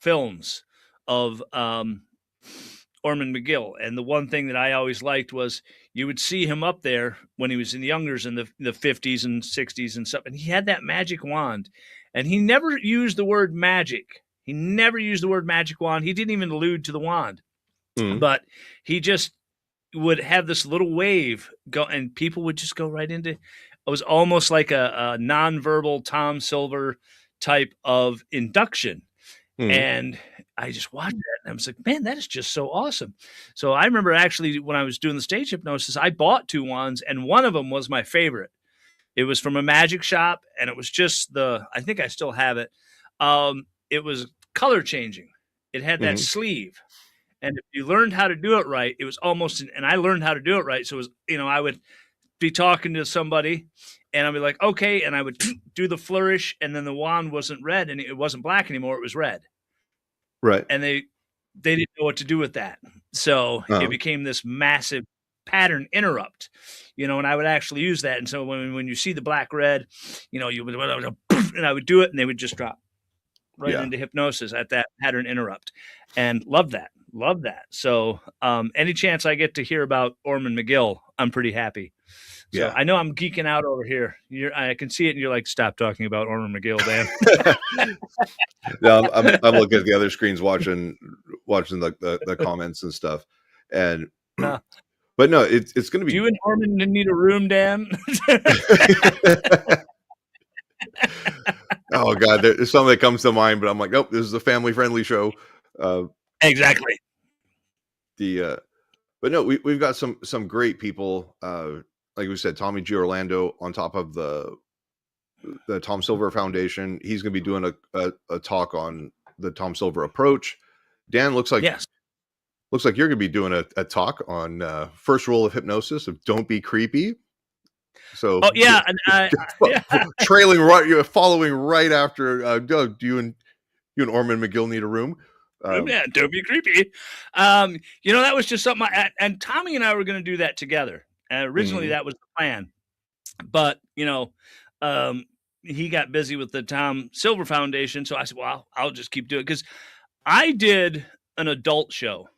[SPEAKER 1] films of Orman McGill. And the one thing that I always liked was you would see him up there when he was in the youngers in the 50s and 60s and stuff. And he had that magic wand. And he never used the word magic. He never used the word magic wand. He didn't even allude to the wand.
[SPEAKER 2] Mhm.
[SPEAKER 1] But he just would have this little wave go, and people would just go right into it. Was almost like a nonverbal Tom Silver type of induction,
[SPEAKER 2] Mhm.
[SPEAKER 1] and I just watched that and I was like, man, that is just so awesome. So I remember actually when I was doing the stage hypnosis, I bought 2 wands and one of them was my favorite. It was from a magic shop and it was just I think I still have it. It was color changing. It had that
[SPEAKER 2] Mhm.
[SPEAKER 1] sleeve. And if you learned how to do it right, it was almost, and I learned how to do it right. So it was, I would be talking to somebody and I'd be like, okay. And I would do the flourish and then the wand wasn't red and it wasn't black anymore. It was red.
[SPEAKER 2] Right.
[SPEAKER 1] And they didn't know what to do with that. So it
[SPEAKER 2] Uh-huh.
[SPEAKER 1] became this massive pattern interrupt, and I would actually use that. And so when you see the black red, you would, and I would do it and they would just drop right
[SPEAKER 2] Yeah.
[SPEAKER 1] into hypnosis at that pattern interrupt, and love that. Love that. So any chance I get to hear about Orman McGill, I'm pretty happy. So
[SPEAKER 2] Yeah.
[SPEAKER 1] I know I'm geeking out over here. I can see it, and you're like, "Stop talking about Orman McGill, Dan."
[SPEAKER 2] Yeah, I'm looking at the other screens watching the comments and stuff. And
[SPEAKER 1] No.
[SPEAKER 2] but no, it's going to
[SPEAKER 1] Do
[SPEAKER 2] be.
[SPEAKER 1] you and Norman need a room, Dan?
[SPEAKER 2] Oh God, there's something that comes to mind, but I'm like, nope, this is a family friendly show. Uh,
[SPEAKER 1] Exactly.
[SPEAKER 2] the but no, we've got some great people. Like we said, Tommy G Orlando on top of the Tom Silver Foundation. He's going to be doing a talk on the Tom Silver approach. Dan,
[SPEAKER 1] Yes.
[SPEAKER 2] looks like you're going to be doing a talk on first rule of hypnosis of don't be creepy. So
[SPEAKER 1] Oh yeah, and yeah.
[SPEAKER 2] trailing right, you're following right after. Doug, do you and Orman McGill need a room?
[SPEAKER 1] Yeah, don't be creepy. That was just something. And Tommy and I were going to do that together. Originally,
[SPEAKER 2] Mhm.
[SPEAKER 1] that was the plan, but he got busy with the Tom Silver Foundation, so I said, "Well, I'll just keep doing it," because I did an adult show.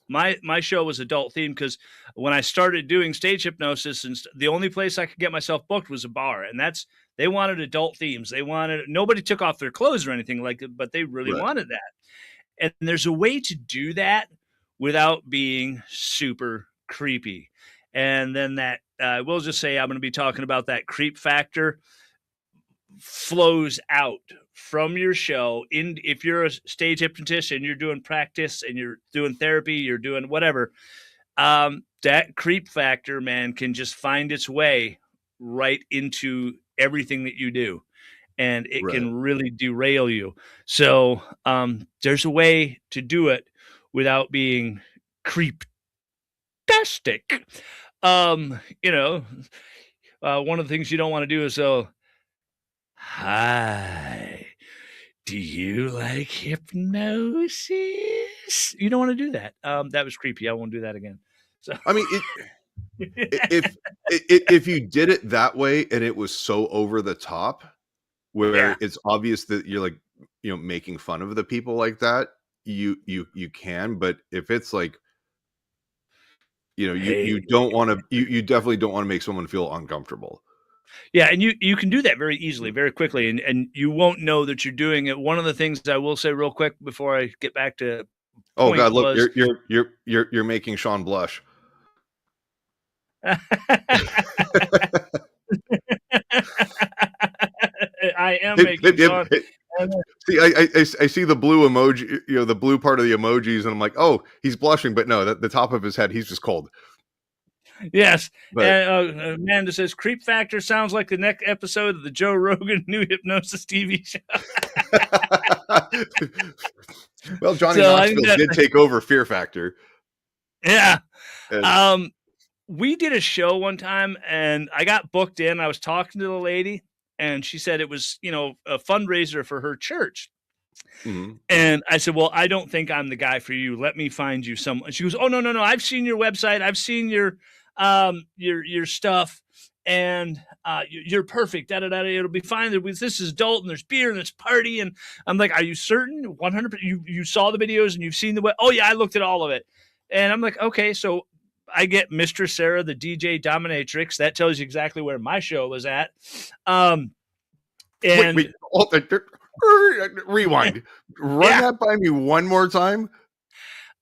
[SPEAKER 1] My show was adult themed because when I started doing stage hypnosis, and the only place I could get myself booked was a bar, and they wanted adult themes. They wanted nobody took off their clothes or anything like that, but they really
[SPEAKER 2] Right.
[SPEAKER 1] wanted that. And there's a way to do that without being super creepy. And then we'll just say I'm going to be talking about that creep factor flows out from your show. If you're a stage hypnotist and you're doing practice and you're doing therapy, you're doing whatever, that creep factor, man, can just find its way right into everything that you do, and it
[SPEAKER 2] Right.
[SPEAKER 1] can really derail you. So there's a way to do it without being creep-tastic. One of the things you don't want to do is hi, do you like hypnosis? You don't want to do that. That was creepy. I won't do that again. So
[SPEAKER 2] I mean, if you did it that way and it was so over the top,
[SPEAKER 1] yeah.
[SPEAKER 2] where it's obvious that you're like, making fun of the people like that, you can. But if it's like,
[SPEAKER 1] Hey.
[SPEAKER 2] you don't want to, you definitely don't want to make someone feel uncomfortable.
[SPEAKER 1] Yeah, and you can do that very easily, very quickly, and you won't know that you're doing it. One of the things I will say real quick before I get back to
[SPEAKER 2] Oh God,
[SPEAKER 1] point
[SPEAKER 2] look,
[SPEAKER 1] was
[SPEAKER 2] you're making Sean blush.
[SPEAKER 1] I am
[SPEAKER 2] Hit,
[SPEAKER 1] making
[SPEAKER 2] hit, hit,
[SPEAKER 1] Sean.
[SPEAKER 2] hit.
[SPEAKER 1] And,
[SPEAKER 2] See, I see the blue emoji, the blue part of the emojis, and I'm like, oh, he's blushing, but no, the top of his head, he's just cold.
[SPEAKER 1] yes,
[SPEAKER 2] But
[SPEAKER 1] and Amanda says creep factor sounds like the next episode of the Joe Rogan new hypnosis TV show.
[SPEAKER 2] well, Johnny
[SPEAKER 1] So I think
[SPEAKER 2] Knoxville
[SPEAKER 1] that
[SPEAKER 2] did take over Fear Factor,
[SPEAKER 1] yeah.
[SPEAKER 2] and
[SPEAKER 1] We did a show one time and I got booked in. I was talking to the lady and she said it was, a fundraiser for her church.
[SPEAKER 2] mhm,
[SPEAKER 1] And I said, well, I don't think I'm the guy for you. Let me find you someone. She goes, oh, no, no, no. I've seen your website. I've seen your stuff and you're perfect. Da, da, da, it'll be fine. This is adult and there's beer and there's party. And I'm like, are you certain? 100%. You saw the videos and you've seen oh yeah, I looked at all of it. And I'm like, okay, so I get Mr. Sarah, the DJ Dominatrix. That tells you exactly where my show was at.
[SPEAKER 2] wait,
[SPEAKER 1] And
[SPEAKER 2] rewind, run
[SPEAKER 1] yeah,
[SPEAKER 2] that by me one more time.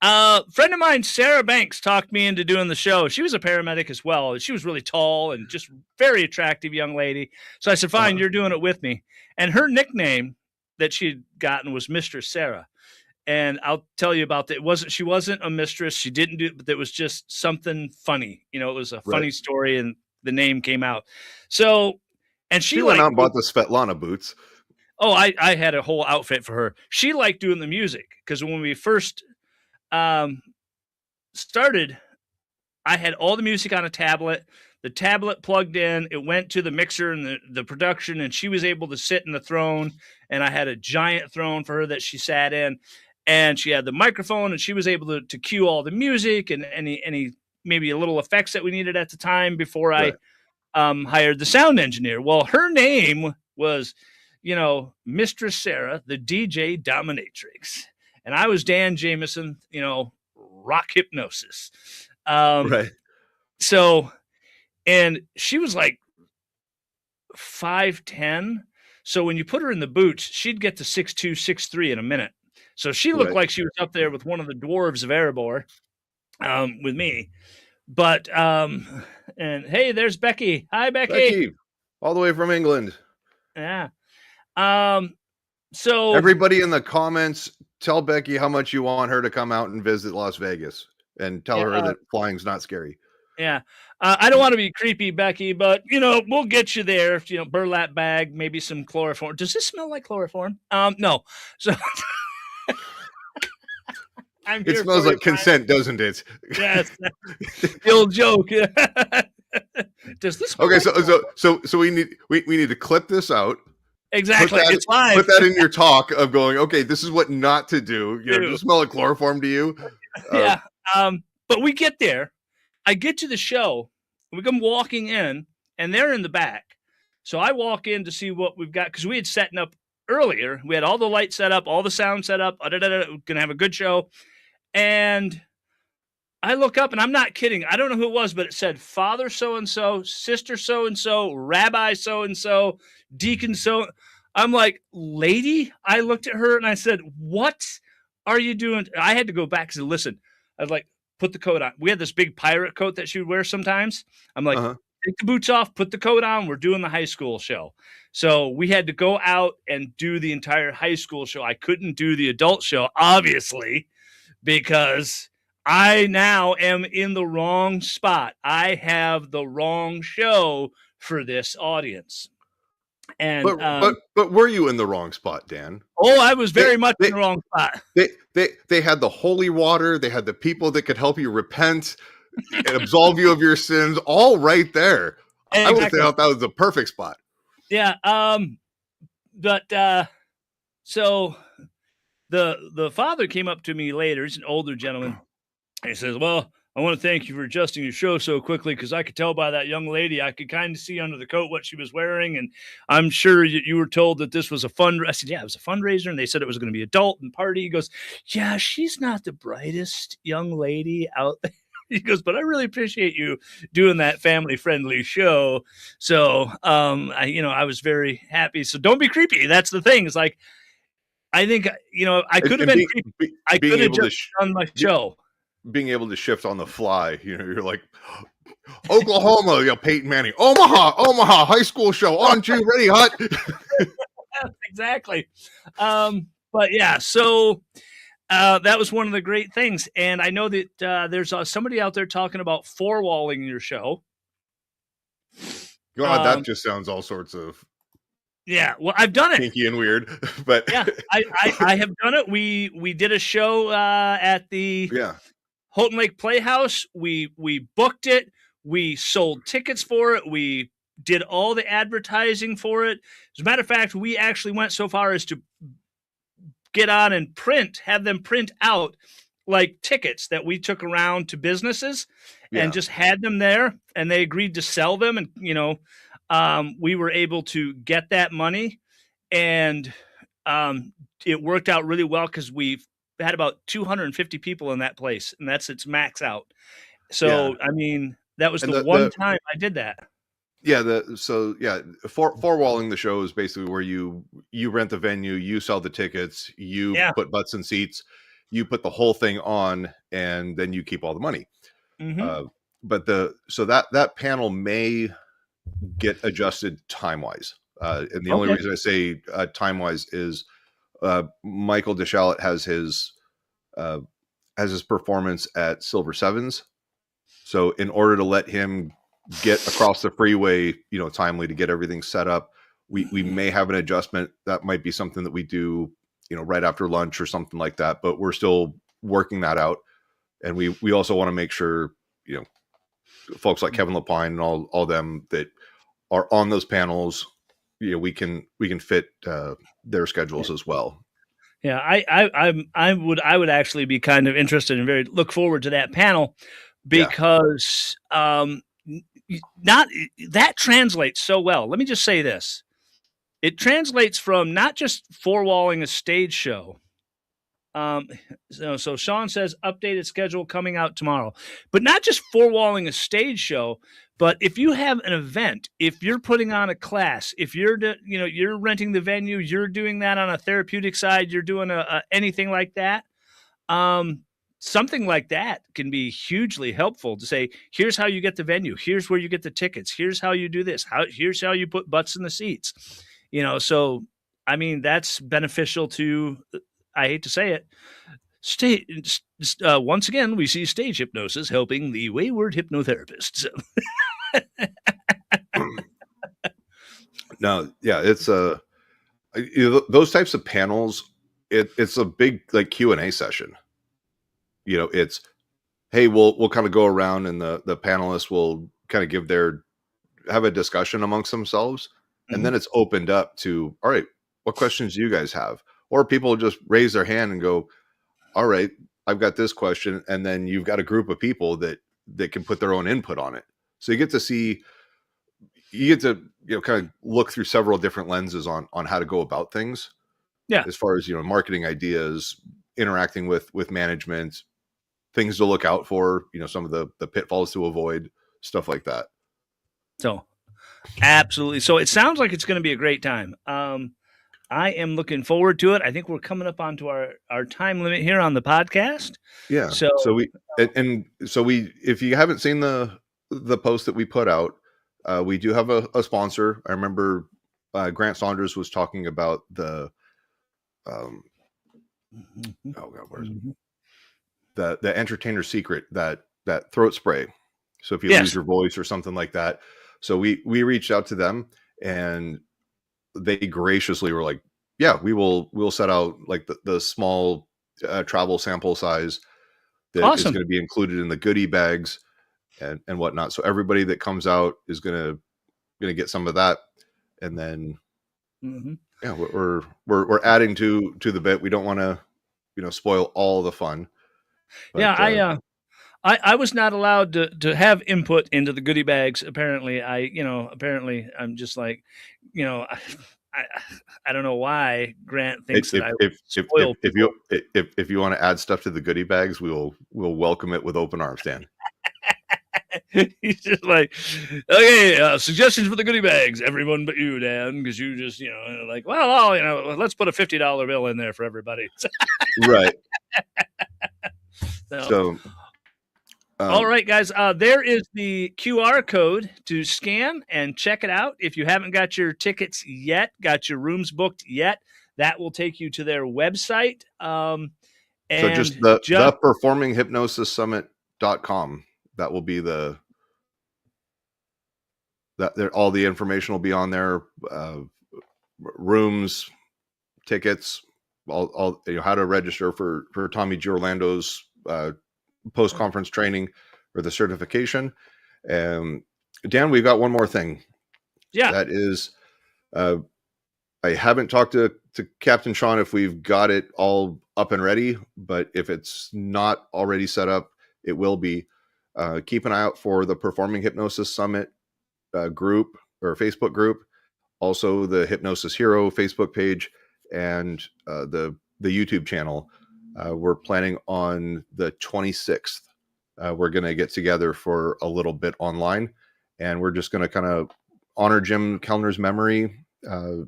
[SPEAKER 1] friend of mine, Sarah Banks, talked me into doing the show. She was a paramedic as well. She was really tall and just very attractive young lady. So I said, fine,
[SPEAKER 2] Uh-huh.
[SPEAKER 1] you're doing it with me. And her nickname that she'd gotten was Mistress Sarah. And I'll tell you about that. She wasn't a mistress. She didn't do it, but it was just something funny. It was a
[SPEAKER 2] Right.
[SPEAKER 1] funny story and the name came out. So, and
[SPEAKER 2] She
[SPEAKER 1] she
[SPEAKER 2] went out
[SPEAKER 1] liked,
[SPEAKER 2] and bought the Svetlana boots.
[SPEAKER 1] I had a whole outfit for her. She liked doing the music because when we first started, I had all the music on a tablet. The tablet plugged in, it went to the mixer and the production, and she was able to sit in the throne. And I had a giant throne for her that she sat in, and she had the microphone, and she was able to cue all the music and any maybe a little effects that we needed at the time before I
[SPEAKER 2] Right.
[SPEAKER 1] hired the sound engineer. Well, her name was, Mistress Sarah, the DJ Dominatrix, and I was Dan Jameson, rock hypnosis.
[SPEAKER 2] Right.
[SPEAKER 1] So, and she was like 5'10". So when you put her in the boots, she'd get to 6'2", 6'3" in a minute. So she looked
[SPEAKER 2] Right.
[SPEAKER 1] like she was up there with one of the dwarves of Erebor. with me. But and hey, there's Becky. Hi, Becky.
[SPEAKER 2] Becky, all the way from England.
[SPEAKER 1] Yeah. So
[SPEAKER 2] Everybody in the comments, tell Becky how much you want her to come out and visit Las Vegas, and tell her
[SPEAKER 1] yeah,
[SPEAKER 2] that flying's not scary.
[SPEAKER 1] yeah. I don't want to be creepy, Becky, but we'll get you there. Burlap bag, maybe some chloroform. Does this smell like chloroform? No. So I'm
[SPEAKER 2] It
[SPEAKER 1] here
[SPEAKER 2] smells
[SPEAKER 1] for you.
[SPEAKER 2] like consent, doesn't it?
[SPEAKER 1] Yes, the old joke. Does this smell
[SPEAKER 2] Okay,
[SPEAKER 1] like
[SPEAKER 2] so we need to clip this out.
[SPEAKER 1] exactly? It's live.
[SPEAKER 2] Put that in your talk of going, okay, this is what not to do. Does
[SPEAKER 1] Ew.
[SPEAKER 2] it smell like chloroform to you?
[SPEAKER 1] Yeah. But we get there. I get to the show. We come walking in, and they're in the back. So I walk in to see what we've got because we had setting up earlier. We had all the lights set up, all the sound set up. We're gonna have a good show. And I look up, and I'm not kidding. I don't know who it was, but it said Father so and so, Sister so and so, Rabbi so and so, Deacon so. I'm like, lady. I looked at her and I said, "What are you doing?" I had to go back and listen. I was like, "Put the coat on." We had this big pirate coat that she would wear sometimes. I'm like,
[SPEAKER 2] Uh-huh.
[SPEAKER 1] "Take the boots off, put the coat on. We're doing the high school show." So we had to go out and do the entire high school show. I couldn't do the adult show, obviously, because I now am in the wrong spot. I have the wrong show for this audience. And
[SPEAKER 2] But were you in the wrong spot, Dan?
[SPEAKER 1] I was very much in the wrong spot.
[SPEAKER 2] They had the holy water, they had the people that could help you repent and absolve you of your sins, all right there.
[SPEAKER 1] Exactly.
[SPEAKER 2] I would have thought that was the perfect spot.
[SPEAKER 1] Yeah. But so the father came up to me later. He's an older gentleman. And he says, "Well, I want to thank you for adjusting your show so quickly because I could tell by that young lady, I could kind of see under the coat what she was wearing. And I'm sure you were told that this was a fundraiser." I said, "Yeah, it was a fundraiser." And they said it was going to be adult and party. He goes, "Yeah, she's not the brightest young lady out there." He goes, "But I really appreciate you doing that family friendly show." So, I was very happy. So don't be creepy. That's the thing. It's like, I think, I could have been creepy. I
[SPEAKER 2] being
[SPEAKER 1] could have
[SPEAKER 2] able to
[SPEAKER 1] just done my show.
[SPEAKER 2] being able to shift on the fly, you're like Oklahoma, Peyton Manning, Omaha, high school show on you, ready, hot.
[SPEAKER 1] Exactly. But yeah, so that was one of the great things. And I know that there's somebody out there talking about four-walling your show.
[SPEAKER 2] God, that just sounds all sorts of
[SPEAKER 1] well, I've done it.
[SPEAKER 2] kinky and weird, but
[SPEAKER 1] yeah, I have done it. We did a show at the Houghton Lake Playhouse. We booked it. We sold tickets for it. We did all the advertising for it. As a matter of fact, we actually went so far as to get on and have them print out like tickets that we took around to businesses and just had them there, and they agreed to sell them. And, we were able to get that money, and it worked out really well because we've had about 250 people in that place, and that's its max out. So, I mean, that was the one time I did that.
[SPEAKER 2] Four walling the show is basically where you rent the venue, you sell the tickets, you put butts in seats, you put the whole thing on, and then you keep all the money.
[SPEAKER 1] Mm-hmm.
[SPEAKER 2] But that panel may get adjusted time wise, and the only reason I say time wise is Michael DeShalit has his performance at Silver Sevens, so in order to let him get across the freeway, timely to get everything set up, we may have an adjustment. That might be something that we do, right after lunch or something like that. But we're still working that out, and we also want to make sure, folks like Kevin Lapine and all them that are on those panels, we can fit their schedules as well.
[SPEAKER 1] Yeah, I would actually be kind of interested and look forward to that panel because not that translates so well. Let me just say this. It translates from not just four-walling a stage show. So Sean says updated schedule coming out tomorrow, but not just four-walling a stage show, but if you have an event, if you're putting on a class, if you're you're renting the venue, you're doing that on a therapeutic side, you're doing anything like that. something like that can be hugely helpful to say, here's how you get the venue, here's where you get the tickets, here's how you do this, here's how you put butts in the seats. So I mean, that's beneficial to, I hate to say it, once again, we see stage hypnosis helping the wayward hypnotherapists.
[SPEAKER 2] No, yeah, it's those types of panels. It's a big like Q&A session. It's, hey, we'll kind of go around and the panelists will kind of have a discussion amongst themselves, and then it's opened up to, all right, what questions do you guys have? Or people just raise their hand and go, all right, I've got this question, and then you've got a group of people that can put their own input on it. So you get to kind of look through several different lenses on how to go about things.
[SPEAKER 1] Yeah.
[SPEAKER 2] As far as, marketing ideas, interacting with management, things to look out for, some of the pitfalls to avoid, stuff like that.
[SPEAKER 1] So absolutely. So it sounds like it's going to be a great time. I am looking forward to it. I think we're coming up onto our time limit here on the podcast.
[SPEAKER 2] Yeah. So if you haven't seen the post that we put out, we do have a sponsor. I remember Grant Saunders was talking about the oh God, where is it? The Entertainer Secret, that throat spray. So if you lose your voice or something like that. So we reached out to them, and they graciously were like, yeah, we'll set out like the small travel sample size that is going to be included in the goodie bags and whatnot. So everybody that comes out is going to get some of that. And then, yeah, we're adding to the bit. We don't want to, spoil all the fun.
[SPEAKER 1] But, yeah. I was not allowed to have input into the goodie bags. Apparently I'm just like, I don't know why Grant thinks that
[SPEAKER 2] if you want to add stuff to the goodie bags, we'll welcome it with open arms, Dan.
[SPEAKER 1] He's just like, okay, suggestions for the goodie bags, everyone but you, Dan, because you just, like, well, let's put a $50 bill in there for everybody.
[SPEAKER 2] Right. So
[SPEAKER 1] all right, guys, there is the QR code to scan and check it out. If you haven't got your tickets yet, got your rooms booked yet, that will take you to their website. And
[SPEAKER 2] so just the performinghypnosissummit.com. That will be all the information will be on there. Rooms, tickets, all how to register for Tommy G. Orlando's post-conference training or the certification. Dan, we've got one more thing.
[SPEAKER 1] Yeah.
[SPEAKER 2] That is, I haven't talked to Captain Sean if we've got it all up and ready, but if it's not already set up, it will be. Keep an eye out for the Performing Hypnosis Summit group or Facebook group, also the Hypnosis Hero Facebook page, and the YouTube channel. We're planning on the 26th. We're going to get together for a little bit online, and we're just going to kind of honor Jim Kellner's memory.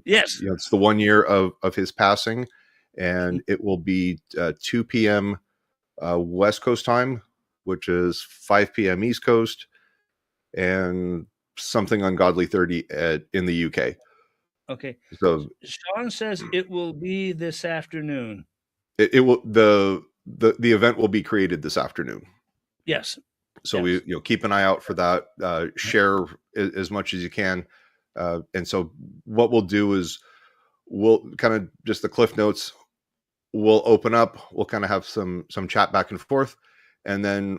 [SPEAKER 1] Yes.
[SPEAKER 2] It's the 1 year of his passing, and it will be 2 p.m. West Coast time, which is 5 p.m. East Coast, and something ungodly 30 in the UK.
[SPEAKER 1] Okay.
[SPEAKER 2] So
[SPEAKER 1] Sean says it will be this afternoon.
[SPEAKER 2] It will the event will be created this afternoon.
[SPEAKER 1] Yes.
[SPEAKER 2] So we keep an eye out for that. Share as much as you can. And so what we'll do is we'll kind of just the cliff notes. We'll open up. We'll kind of have some chat back and forth, and then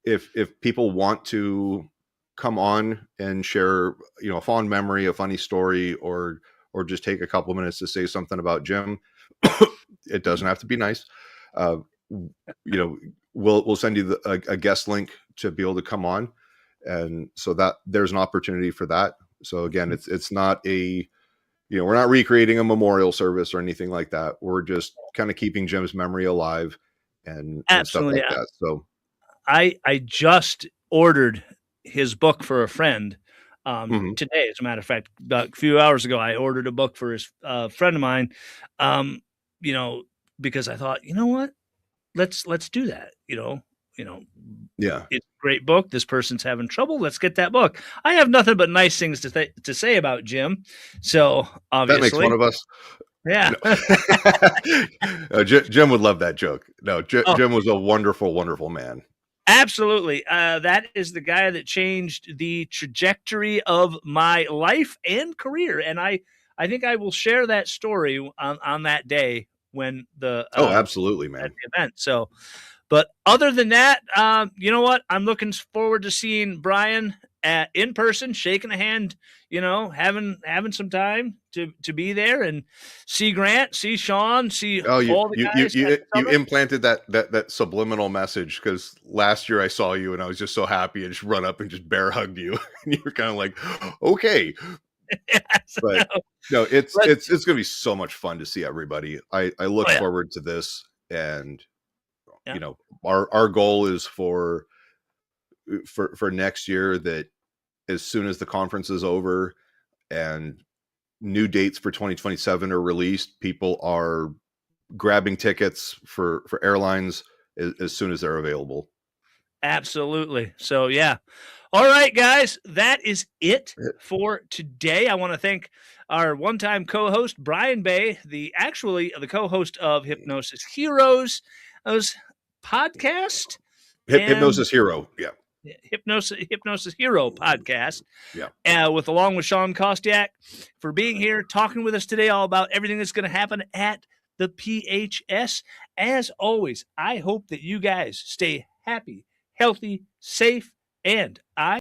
[SPEAKER 2] if people want to come on and share, a fond memory, a funny story, or just take a couple minutes to say something about Jim. It doesn't have to be nice. We'll send you a guest link to be able to come on, and so that there's an opportunity for that. So again, it's not we're not recreating a memorial service or anything like that. We're just kind of keeping Jim's memory alive and stuff like that. So
[SPEAKER 1] I just ordered his book for a friend today. As a matter of fact, about a few hours ago, I ordered a book for his friend of mine. Because I thought, you know what? let's do that.
[SPEAKER 2] Yeah.
[SPEAKER 1] It's a great book. This person's having trouble. Let's get that book. I have nothing but nice things to say about Jim. So
[SPEAKER 2] That makes
[SPEAKER 1] obviously,
[SPEAKER 2] fun of us.
[SPEAKER 1] yeah.
[SPEAKER 2] No. Jim would love that joke. No,
[SPEAKER 1] Oh,
[SPEAKER 2] Jim was a wonderful, wonderful man.
[SPEAKER 1] absolutely. That is the guy that changed the trajectory of my life and career. And I think I will share that story on that day when
[SPEAKER 2] Oh, absolutely,
[SPEAKER 1] at
[SPEAKER 2] man.
[SPEAKER 1] the event. So, but other than that, you know what? I'm looking forward to seeing Brian in person, shaking a hand, having some time to be there and see Grant, see Sean, see
[SPEAKER 2] Oh,
[SPEAKER 1] all the guys at the
[SPEAKER 2] you
[SPEAKER 1] summit.
[SPEAKER 2] implanted that subliminal message, because last year I saw you and I was just so happy and just run up and just bear hugged you, and you were kind of like, okay,
[SPEAKER 1] Yes,
[SPEAKER 2] but no,
[SPEAKER 1] but
[SPEAKER 2] it's gonna be so much fun to see everybody. I look
[SPEAKER 1] oh yeah,
[SPEAKER 2] forward to this, and
[SPEAKER 1] yeah,
[SPEAKER 2] our goal is for next year, that as soon as the conference is over and new dates for 2027 are released, people are grabbing tickets for airlines as soon as they're available.
[SPEAKER 1] absolutely. So yeah. All right, guys, that is it for today. I want to thank our one-time co-host Brian Bay, the co-host of Hypnosis Heroes, those podcast and
[SPEAKER 2] Hypnosis Hero. Yeah.
[SPEAKER 1] Hypnosis Hero podcast,
[SPEAKER 2] Yeah.
[SPEAKER 1] along with Sean Kostiak, for being here, talking with us today all about everything that's going to happen at the PHS. As always, I hope that you guys stay happy, healthy, safe, and I